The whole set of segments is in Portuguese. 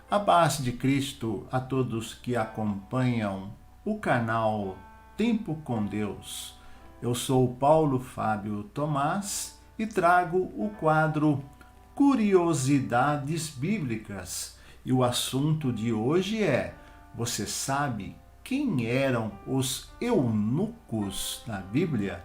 A paz de Cristo a todos que acompanham o canal Tempo com Deus. Eu sou Paulo Fábio Tomás e trago o quadro Curiosidades Bíblicas. E o assunto de hoje é: você sabe quem eram os eunucos na Bíblia?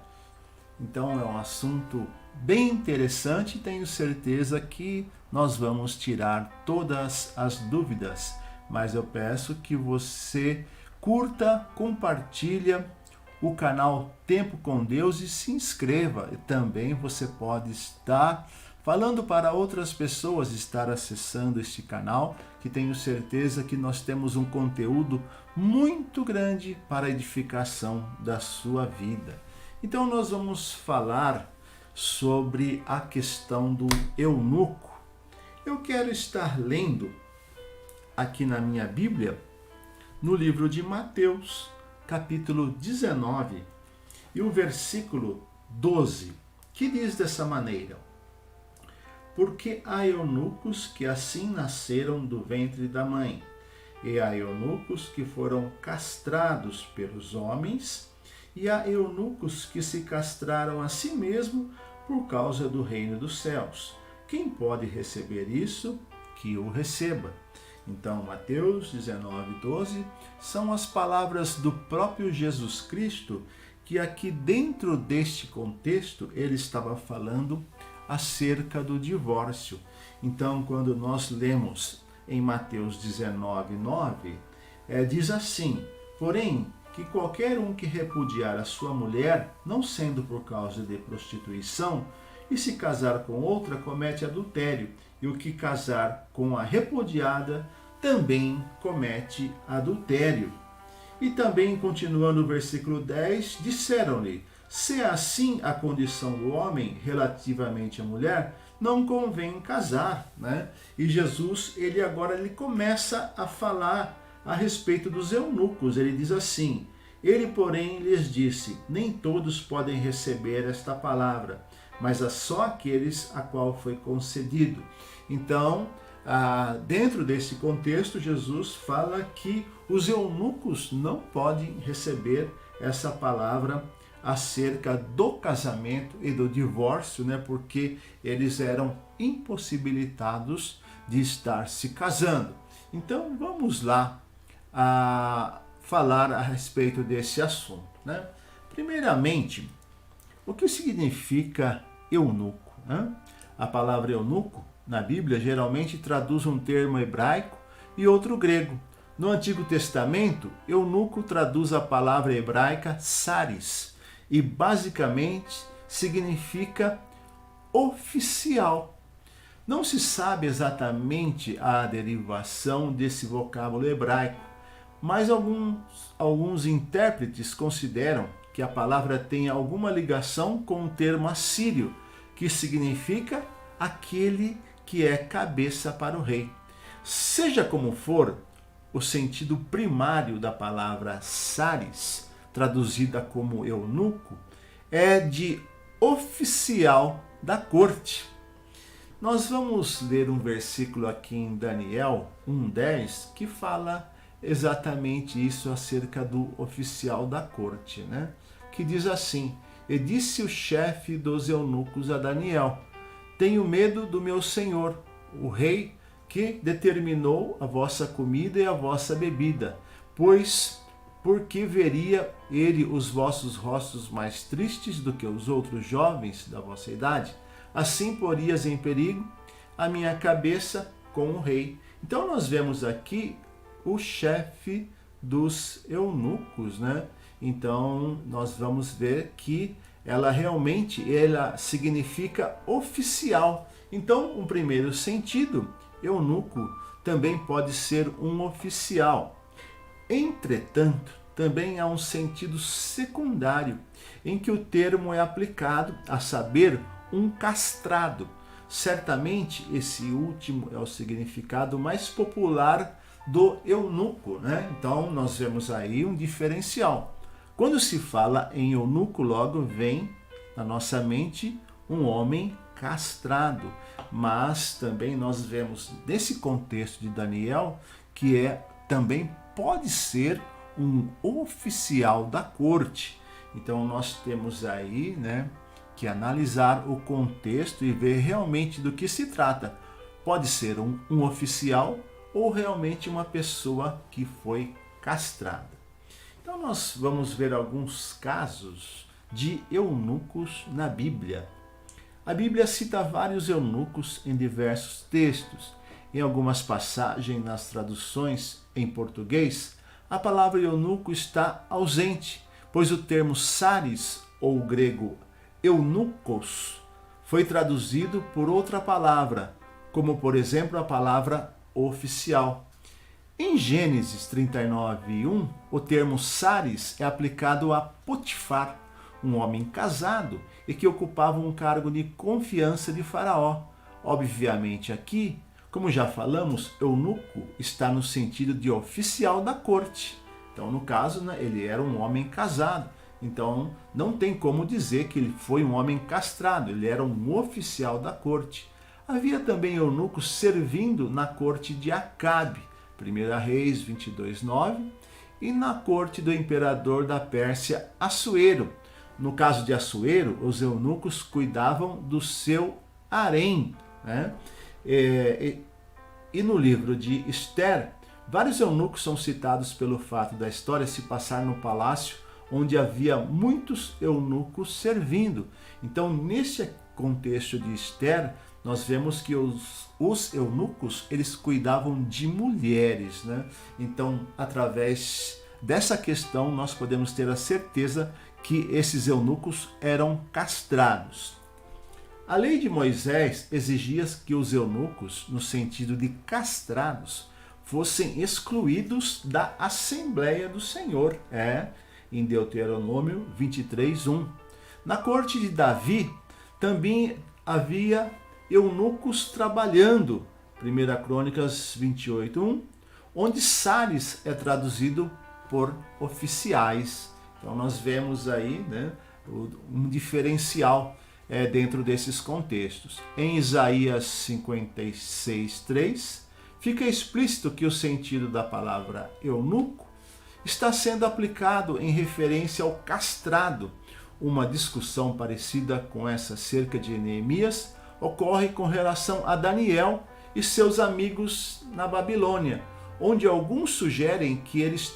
Então é um assunto bem interessante e tenho certeza que nós vamos tirar todas as dúvidas. Mas eu peço que você curta, compartilhe o canal Tempo com Deus e se inscreva. E também você pode estar falando para outras pessoas estar acessando este canal, que tenho certeza que nós temos um conteúdo muito grande para a edificação da sua vida. Então nós vamos falar sobre a questão do eunuco. Eu quero estar lendo aqui na minha Bíblia, no livro de Mateus, capítulo 19, e o versículo 12, que diz dessa maneira: porque há eunucos que assim nasceram do ventre da mãe, e há eunucos que foram castrados pelos homens, e há eunucos que se castraram a si mesmo por causa do reino dos céus. Quem pode receber isso, que o receba. Então, Mateus 19, 12, são as palavras do próprio Jesus Cristo, que aqui dentro deste contexto, ele estava falando acerca do divórcio. Então, quando nós lemos em Mateus 19, 9, diz assim: porém, que qualquer um que repudiar a sua mulher, não sendo por causa de prostituição, e se casar com outra, comete adultério, e o que casar com a repudiada, também comete adultério. E também, continuando o versículo 10, disseram-lhe: se é assim a condição do homem relativamente à mulher, não convém casar, né? E Jesus, ele começa a falar a respeito dos eunucos. Ele diz assim: ele, porém, lhes disse: nem todos podem receber esta palavra, mas só aqueles a qual foi concedido. Então, dentro desse contexto, Jesus fala que os eunucos não podem receber essa palavra acerca do casamento e do divórcio, né? Porque eles eram impossibilitados de estar se casando. Então, vamos lá falar a respeito desse assunto, né? Primeiramente, o que significa eunuco, né? A palavra eunuco na Bíblia geralmente traduz um termo hebraico e outro grego. No Antigo Testamento, eunuco traduz a palavra hebraica saris e basicamente significa oficial. Não se sabe exatamente a derivação desse vocábulo hebraico, mas alguns intérpretes consideram que a palavra tem alguma ligação com o termo assírio, que significa aquele que é cabeça para o rei. Seja como for, o sentido primário da palavra saris, traduzida como eunuco, é de oficial da corte. Nós vamos ler um versículo aqui em Daniel 1:10 que fala exatamente isso acerca do oficial da corte, né? Que diz assim: e disse o chefe dos eunucos a Daniel: tenho medo do meu senhor, o rei, que determinou a vossa comida e a vossa bebida, porque veria ele os vossos rostos mais tristes do que os outros jovens da vossa idade, assim porias em perigo a minha cabeça com o rei. Então nós vemos aqui o chefe dos eunucos, né? Então nós vamos ver que ela significa oficial. Então, um primeiro sentido, eunuco também pode ser um oficial. Entretanto, também há um sentido secundário, em que o termo é aplicado, a saber, um castrado. Certamente, esse último é o significado mais popular do eunuco, né? Então, nós vemos aí um diferencial. Quando se fala em eunuco, logo vem na nossa mente um homem castrado. mas também nós vemos nesse contexto de Daniel que também pode ser um oficial da corte. Então nós temos aí, que analisar o contexto e ver realmente do que se trata. Pode ser um oficial ou realmente uma pessoa que foi castrada. Então nós vamos ver alguns casos de eunucos na Bíblia. A Bíblia cita vários eunucos em diversos textos. Em algumas passagens nas traduções em português, a palavra eunuco está ausente, pois o termo saris, ou o grego eunucos, foi traduzido por outra palavra, como por exemplo a palavra oficial. Em Gênesis 39:1, o termo saris é aplicado a Potifar, um homem casado e que ocupava um cargo de confiança de Faraó. Obviamente aqui, como já falamos, eunuco está no sentido de oficial da corte. Então, no caso, ele era um homem casado. Então, não tem como dizer que ele foi um homem castrado, ele era um oficial da corte. Havia também eunucos servindo na corte de Acabe, 1 Reis 22:9, e na corte do imperador da Pérsia, Assuero. No caso de Assuero, os eunucos cuidavam do seu harém, E no livro de Esther, vários eunucos são citados pelo fato da história se passar no palácio onde havia muitos eunucos servindo. Então, nesse contexto de Esther, nós vemos que os eunucos, eles cuidavam de mulheres, Então, através dessa questão, nós podemos ter a certeza que esses eunucos eram castrados. A lei de Moisés exigia que os eunucos, no sentido de castrados, fossem excluídos da Assembleia do Senhor, em Deuteronômio 23:1. Na corte de Davi, também havia eunucos trabalhando, 1 Crônicas 28:1, onde saris é traduzido por oficiais. Então nós vemos aí um diferencial dentro desses contextos. Em Isaías 56:3, fica explícito que o sentido da palavra eunuco está sendo aplicado em referência ao castrado. Uma discussão parecida com essa acerca de Neemias ocorre com relação a Daniel e seus amigos na Babilônia, onde alguns sugerem que eles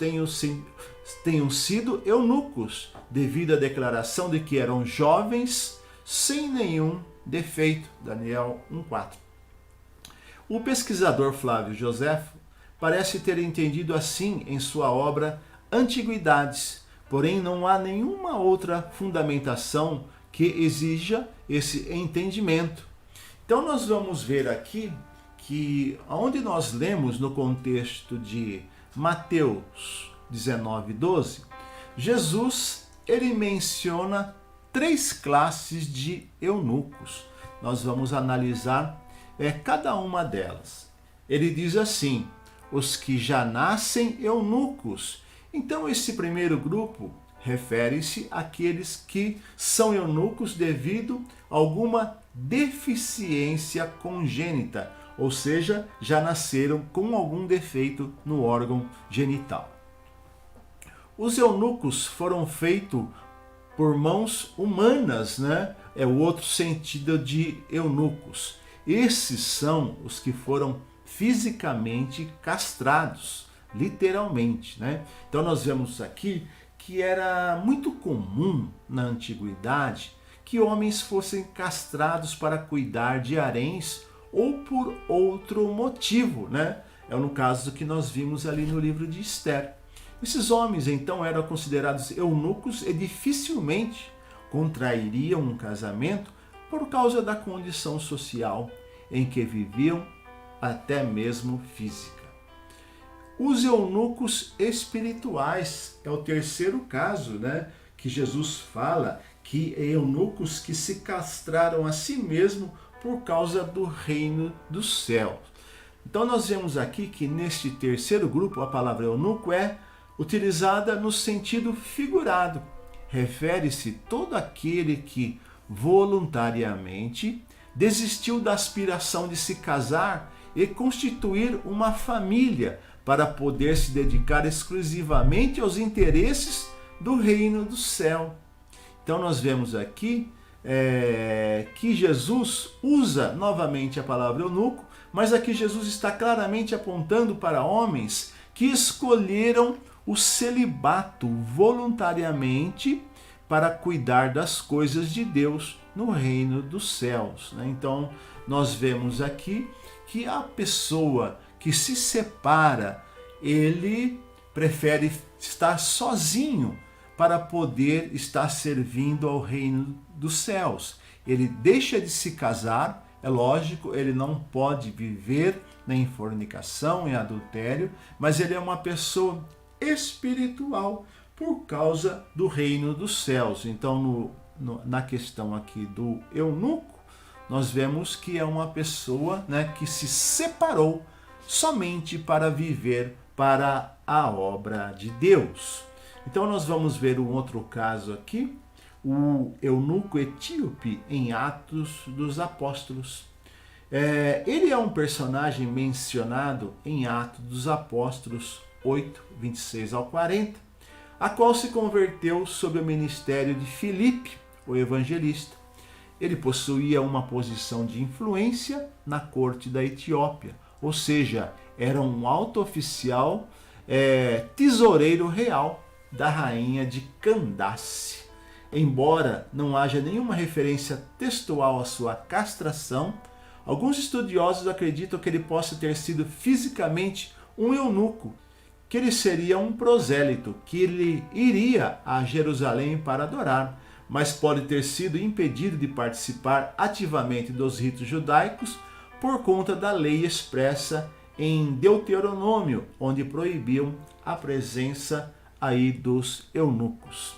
tenham sido eunucos, devido à declaração de que eram jovens sem nenhum defeito. Daniel 1:4. O pesquisador Flávio Joséfo parece ter entendido assim em sua obra Antiguidades, porém não há nenhuma outra fundamentação que exija esse entendimento. Então nós vamos ver aqui que onde nós lemos no contexto de Mateus 19:12, Jesus ele menciona 3 classes de eunucos. Nós vamos analisar cada uma delas. Ele diz assim: os que já nascem eunucos. Então esse primeiro grupo refere-se àqueles que são eunucos devido a alguma deficiência congênita, ou seja, já nasceram com algum defeito no órgão genital. Os eunucos foram feitos por mãos humanas, É o outro sentido de eunucos. Esses são os que foram fisicamente castrados, literalmente, Então nós vemos aqui que era muito comum na antiguidade que homens fossem castrados para cuidar de haréns ou por outro motivo, É no caso que nós vimos ali no livro de Esther. Esses homens então eram considerados eunucos e dificilmente contrairiam um casamento por causa da condição social em que viviam, até mesmo física. Os eunucos espirituais é o terceiro caso, que Jesus fala que eunucos que se castraram a si mesmo por causa do reino dos céus. Então nós vemos aqui que neste terceiro grupo a palavra eunuco é utilizada no sentido figurado. Refere-se todo aquele que voluntariamente desistiu da aspiração de se casar e constituir uma família para poder se dedicar exclusivamente aos interesses do reino do céu. Então nós vemos aqui que Jesus usa novamente a palavra eunuco, mas aqui Jesus está claramente apontando para homens que escolheram o celibato voluntariamente para cuidar das coisas de Deus no reino dos céus. Então nós vemos aqui que a pessoa que se separa, ele prefere estar sozinho para poder estar servindo ao reino dos céus. Ele deixa de se casar, é lógico, ele não pode viver em fornicação, em adultério, mas ele é uma pessoa espiritual por causa do reino dos céus. Então, na questão aqui do eunuco, nós vemos que é uma pessoa, né, que se separou somente para viver para a obra de Deus. Então nós vamos ver um outro caso aqui, o eunuco etíope em Atos dos Apóstolos. Ele é um personagem mencionado em Atos dos Apóstolos 8, 26 ao 40, a qual se converteu sob o ministério de Filipe, o evangelista. Ele possuía uma posição de influência na corte da Etiópia, ou seja, era um alto oficial, tesoureiro real da rainha de Candace. Embora não haja nenhuma referência textual à sua castração, alguns estudiosos acreditam que ele possa ter sido fisicamente um eunuco, que ele seria um prosélito, que ele iria a Jerusalém para adorar, mas pode ter sido impedido de participar ativamente dos ritos judaicos por conta da lei expressa em Deuteronômio, onde proibiam a presença aí dos eunucos.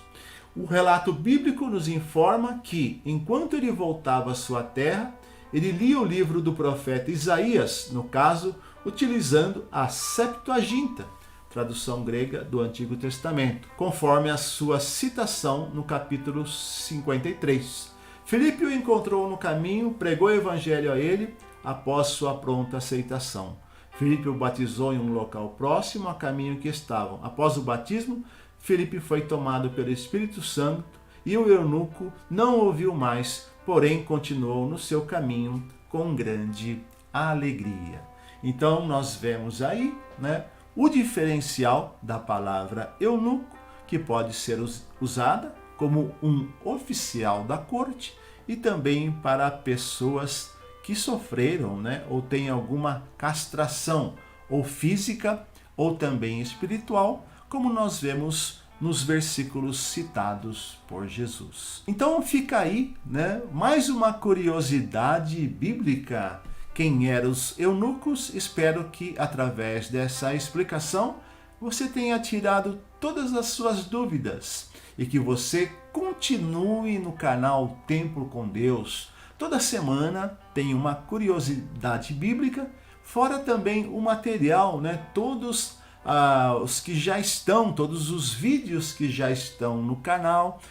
O relato bíblico nos informa que, enquanto ele voltava à sua terra, ele lia o livro do profeta Isaías, no caso, utilizando a Septuaginta, tradução grega do Antigo Testamento, conforme a sua citação no capítulo 53. Filipe o encontrou no caminho, pregou o evangelho a ele após sua pronta aceitação. Filipe o batizou em um local próximo a caminho que estavam. Após o batismo, Filipe foi tomado pelo Espírito Santo e o eunuco não ouviu mais, porém continuou no seu caminho com grande alegria. Então nós vemos aí, né, o diferencial da palavra eunuco, que pode ser usada como um oficial da corte e também para pessoas que sofreram, né, ou têm alguma castração, ou física, ou também espiritual, como nós vemos nos versículos citados por Jesus. Então fica aí, né, mais uma curiosidade bíblica. Quem eram os eunucos? Espero que através dessa explicação você tenha tirado todas as suas dúvidas e que você continue no canal Tempo com Deus. Toda semana tem uma curiosidade bíblica, fora também o material, né? Todos os que já estão, todos os vídeos que já estão no canal,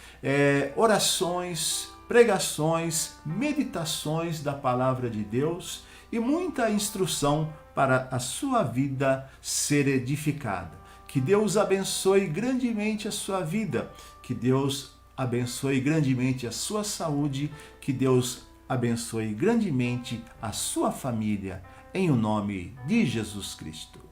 orações, pregações, meditações da palavra de Deus e muita instrução para a sua vida ser edificada. Que Deus abençoe grandemente a sua vida, que Deus abençoe grandemente a sua saúde, que Deus abençoe grandemente a sua família, em o nome de Jesus Cristo.